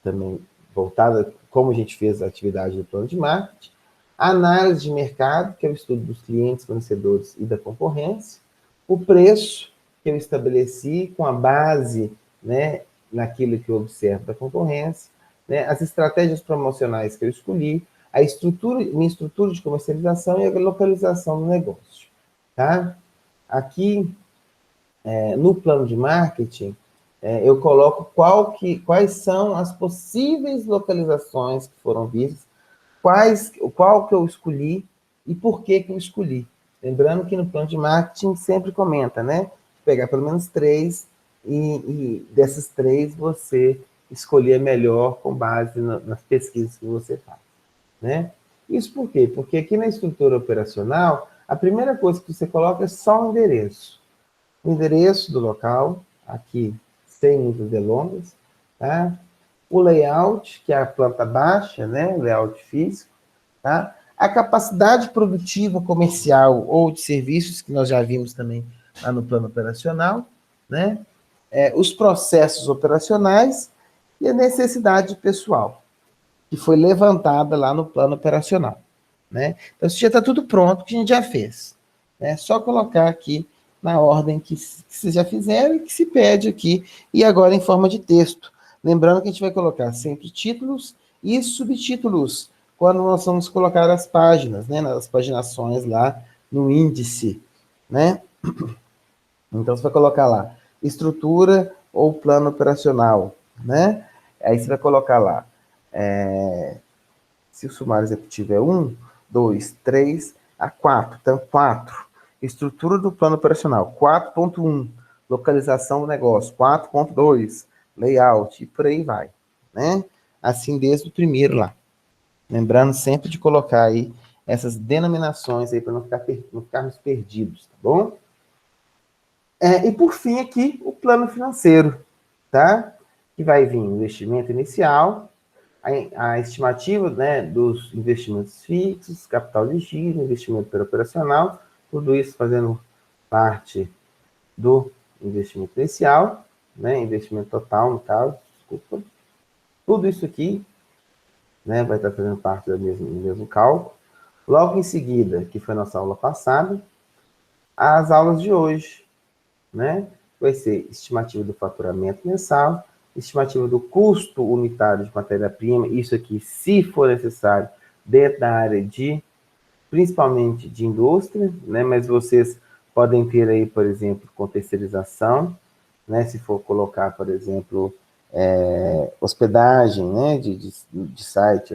também voltada, como a gente fez a atividade do plano de marketing, a análise de mercado, que é o estudo dos clientes, fornecedores e da concorrência, o preço que eu estabeleci com a base, né, naquilo que eu observo da concorrência, né, as estratégias promocionais que eu escolhi, minha estrutura de comercialização e a localização do negócio. Tá? Aqui, no plano de marketing, eu coloco quais são as possíveis localizações que foram vistas, qual que eu escolhi e por que eu escolhi. Lembrando que no plano de marketing sempre comenta, né? Pegar pelo menos 3 e dessas 3 você escolher a melhor com base nas pesquisas que você faz, né? Isso por quê? Porque aqui na estrutura operacional, a primeira coisa que você coloca é só o endereço. O endereço do local, aqui, sem muitas delongas, tá? O layout, que é a planta baixa, né? O layout físico, tá? A capacidade produtiva comercial ou de serviços, que nós já vimos também lá no plano operacional, né? Os processos operacionais e a necessidade pessoal, que foi levantada lá no plano operacional, né? Então, isso já está tudo pronto, que a gente já fez. É só colocar aqui na ordem que vocês já fizeram e que se pede aqui, e agora em forma de texto. Lembrando que a gente vai colocar sempre títulos e subtítulos, quando nós vamos colocar as páginas, né? Nas paginações lá no índice, né? Então, você vai colocar lá, estrutura ou plano operacional, né? Aí você vai colocar lá, se o sumário executivo é 1, 2, 3, a 4. Então, 4. Estrutura do plano operacional. 4.1. Localização do negócio. 4.2. Layout. E por aí vai. Né? Assim, desde o primeiro lá. Lembrando sempre de colocar aí essas denominações aí para não ficarmos perdidos, tá bom? E por fim aqui, o plano financeiro, tá? Que vai vir o investimento inicial, a estimativa, né, dos investimentos fixos, capital de giro, investimento operacional, tudo isso fazendo parte do investimento inicial, né, investimento total, no caso, desculpa. Tudo isso aqui, né, vai estar fazendo parte do mesmo cálculo. Logo em seguida, que foi a nossa aula passada, as aulas de hoje, né, vai ser estimativa do faturamento mensal, estimativa do custo unitário de matéria-prima, isso aqui, se for necessário, dentro da área principalmente de indústria, né, mas vocês podem ter aí, por exemplo, com terceirização, né, se for colocar, por exemplo, hospedagem, né, de site,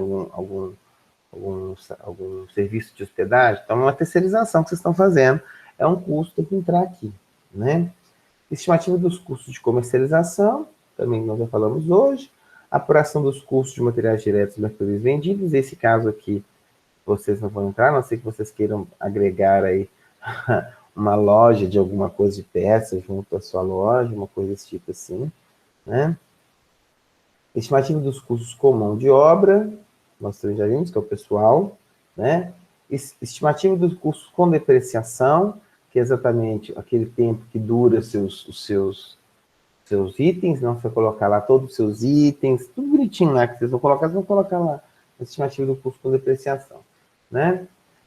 algum serviço de hospedagem, então é uma terceirização que vocês estão fazendo, é um custo que tem que entrar aqui, né? Estimativa dos custos de comercialização, também nós já falamos hoje, apuração dos custos de materiais diretos e mercadorias vendidas, esse caso aqui, vocês não vão entrar, a não ser que vocês queiram agregar aí uma loja de alguma coisa de peça junto à sua loja, uma coisa desse tipo assim, né? Estimativa dos custos com mão de obra, nós também já vimos, que é o pessoal, né? Estimativa dos custos com depreciação, que é exatamente aquele tempo que dura os seus itens, não você vai colocar lá todos os seus itens, tudo bonitinho lá que vocês vão colocar lá a estimativa do custo com depreciação, né?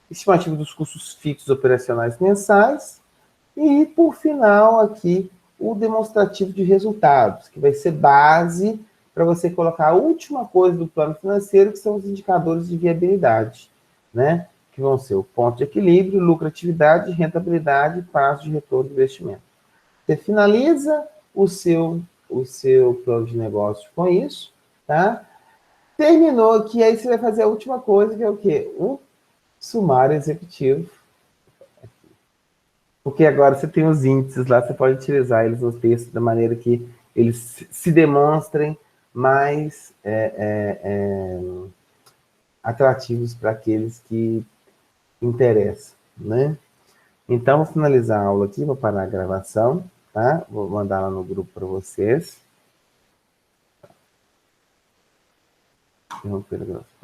Estimativa dos custos fixos operacionais mensais e, por final, aqui, o demonstrativo de resultados, que vai ser base para você colocar a última coisa do plano financeiro, que são os indicadores de viabilidade, né? Que vão ser o ponto de equilíbrio, lucratividade, rentabilidade e prazo de retorno do investimento. Você finaliza o seu plano de negócio com isso, tá? Terminou aqui, aí você vai fazer a última coisa, que é o quê? O sumário executivo. Porque agora você tem os índices lá, você pode utilizar eles no texto da maneira que eles se demonstrem mais atrativos para aqueles que interessam, né? Então, vou finalizar a aula aqui, vou parar a gravação, tá? Vou mandar lá no grupo para vocês. Interromper a gravação.